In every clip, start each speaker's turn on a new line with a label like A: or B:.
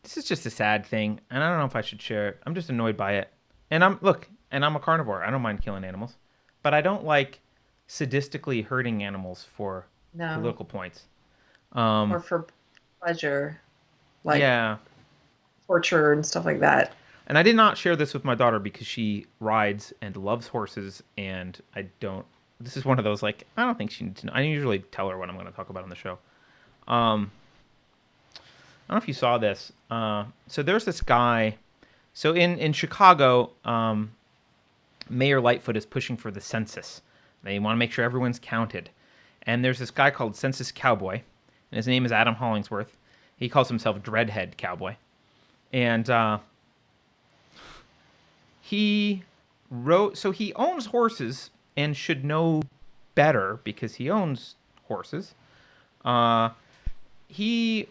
A: This is just a sad thing, and I don't know if I should share it. I'm just annoyed by it. And I'm a carnivore. I don't mind killing animals, but I don't like sadistically hurting animals for
B: No,
A: political points.
B: or
A: Um,
B: for pleasure, like
A: yeah,
B: torture and stuff like that.
A: and I did not share this with my daughter because she rides and loves horses, and I don't. This is one of those like I don't think she needs to know. I usually tell her what I'm going to talk about on the show. Um, I don't know if you saw this. So there's this guy. So in Chicago, Mayor Lightfoot is pushing for the census. They want to make sure everyone's counted. And there's this guy called Census Cowboy, and his name is Adam Hollingsworth. He calls himself Dreadhead Cowboy. And he wrote, so he owns horses and should know better because he owns horses. Uh, he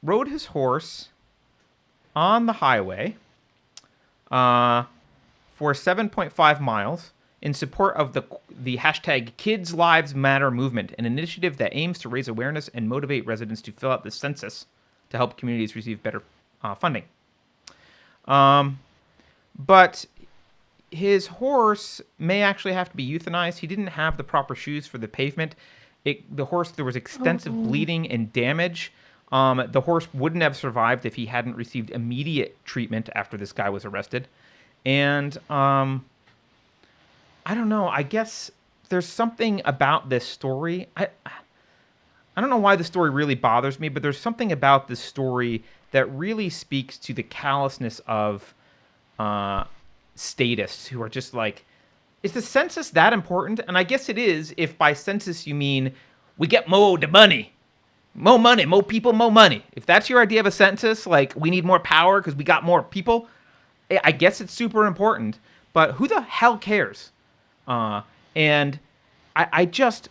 A: rode his horse on the highway uh, for 7.5 miles in support of the hashtag Kids Lives Matter movement, an initiative that aims to raise awareness and motivate residents to fill out the census to help communities receive better funding. Um, but his horse may actually have to be euthanized. He didn't have the proper shoes for the pavement. The horse, there was extensive
B: Oh,
A: bleeding and damage. The horse wouldn't have survived if he hadn't received immediate treatment after this guy was arrested. And I don't know. I guess there's something about this story. I don't know why the story really bothers me, but there's something about this story that really speaks to the callousness of uh, statists who are just like, is the census that important? And I guess it is if by census you mean we get more the money. More money, more people, more money. If that's your idea of a census, like we need more power because we got more people, I guess it's super important. But who the hell cares? Uh, and I just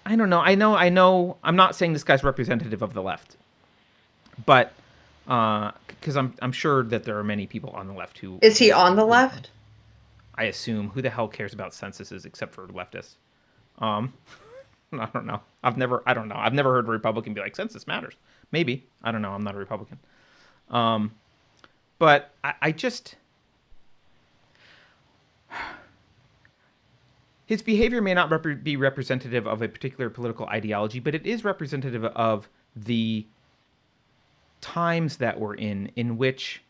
A: I don't know. I know. I'm not saying this guy's representative of the left, but because I'm sure that there are many people on the left who
B: is he on the
A: would.
B: left?
A: I assume who the hell cares about censuses except for leftists. Um, I don't know. I don't know. I've never heard a Republican be like census matters. Maybe I don't know. I'm not a Republican. Um, but I just his behavior may not be representative of a particular political ideology, but it is representative of the times that we're in which,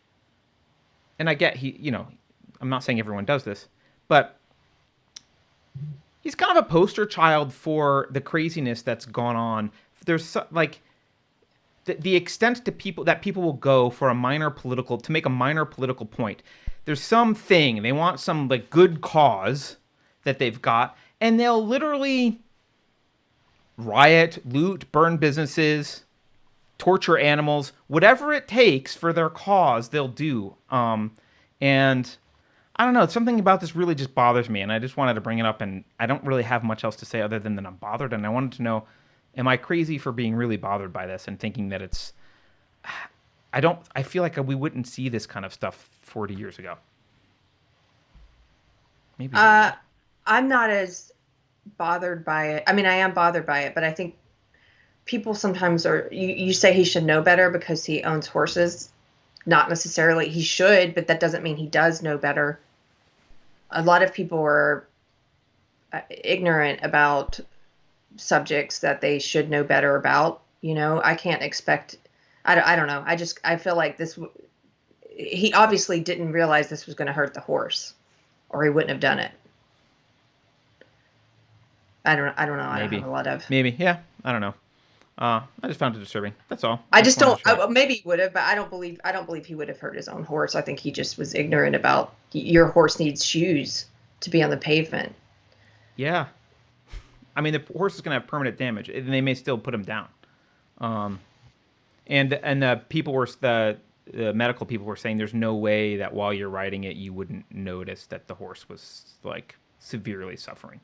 A: and I get I'm not saying everyone does this, but he's kind of a poster child for the craziness that's gone on. There's like the extent to people will go for a minor political to make a minor political point. There's something they want, some like good cause that they've got, and they'll literally riot, loot, burn businesses, torture animals, whatever it takes for their cause, they'll do. And I don't know, something about this really just bothers me, and I just wanted to bring it up. And I don't really have much else to say other than that I'm bothered, and I wanted to know, am I crazy for being really bothered by this and thinking that it's? I don't. I feel like we wouldn't see this kind of stuff 40 years ago. Maybe we
B: Uh,
A: would.
B: I'm not as bothered by it. I mean, I am bothered by it, but I think people sometimes are. You say he should know better because he owns horses. Not necessarily he should, but that doesn't mean he does know better. A lot of people are ignorant about subjects that they should know better about. I can't expect. I don't know. I feel like this. He obviously didn't realize this was going to hurt the horse, or he wouldn't have done it. I don't know. I don't have
A: Maybe.
B: a lot of.
A: Maybe. Yeah. I don't know. I just found it disturbing. That's all.
B: I
A: I just
B: just
A: wanted to
B: don't.
A: share it.
B: Maybe he would have, but I don't believe he would have hurt his own horse. I think he just was ignorant about your horse needs shoes to be on the pavement.
A: Yeah. I mean, the horse is going to have permanent damage, and they may still put him down. Um, and the people were the medical people were saying there's no way that while you're riding it you wouldn't notice that the horse was like severely suffering.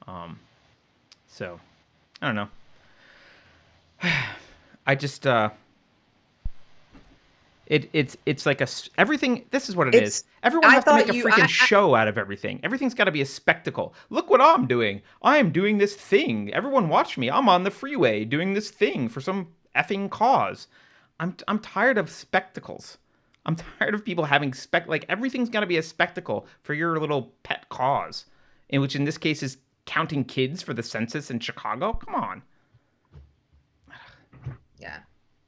A: Um, so I don't know. I just It's like everything. This is what it is.
B: It's
A: Everyone
B: I
A: has to make
B: thought
A: a
B: you
A: freaking show out of everything. Everything's got to be a spectacle. Look what I'm doing. I am doing this thing. Everyone watch me. I'm on the freeway doing this thing for some effing cause. I'm tired of spectacles. I'm tired of people having like everything's got to be a spectacle for your little pet cause, in which in this case is counting kids for the census in Chicago. Come on.
B: yeah.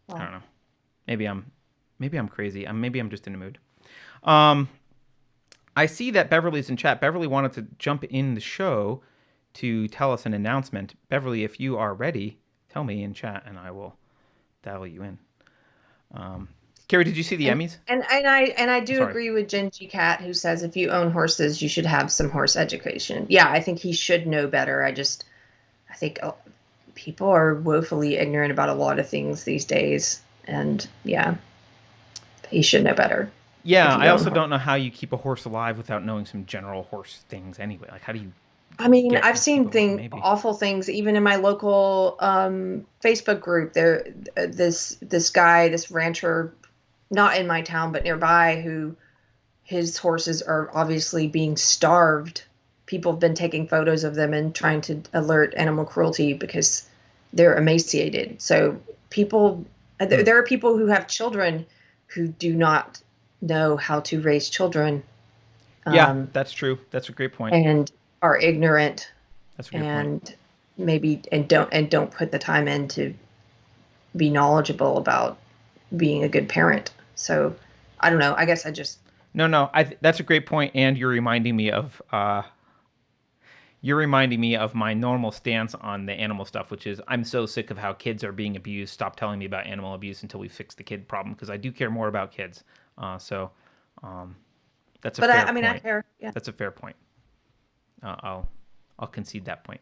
A: I
B: Well,
A: don't know. Maybe I'm maybe I'm crazy. Maybe I'm just in a mood. Um, I see that Beverly's in chat. Beverly wanted to jump in the show to tell us an announcement. Beverly, if you are ready, tell me in chat and I will dial you in. Um, Carrie, did you see the
B: and
A: Emmys?
B: and I do
A: Sorry.
B: agree with Genji Cat, who says if you own horses, you should have some horse education. Yeah, I think he should know better. I think people are woefully ignorant about a lot of things these days, and yeah, he should know better if
A: Yeah, I
B: you own
A: also
B: horse.
A: don't know how you keep a horse alive without knowing some general horse things anyway. Like, how do you
B: I mean,
A: get
B: I've
A: keep
B: seen
A: them alive? Maybe.
B: awful things even in my local Facebook group. This guy, this rancher, not in my town but nearby, who his horses are obviously being starved. People have been taking photos of them and trying to alert animal cruelty because they're emaciated. So people,
A: Hmm.
B: there are people who have children who do not know how to raise children,
A: Yeah,
B: um,
A: that's true. That's a great point.
B: and are ignorant
A: That's a great point.
B: and maybe and don't put the time in to be knowledgeable about being a good parent. So I don't know. I guess I just
A: No, no, that's a great point, and you're reminding me of my normal stance on the animal stuff, which is I'm so sick of how kids are being abused. Stop telling me about animal abuse until we fix the kid problem, because I do care more about kids. So um, that's a
B: but
A: fair
B: I mean I
A: point.
B: care. Yeah.
A: That's a fair point. Uh, I'll I'll concede that point.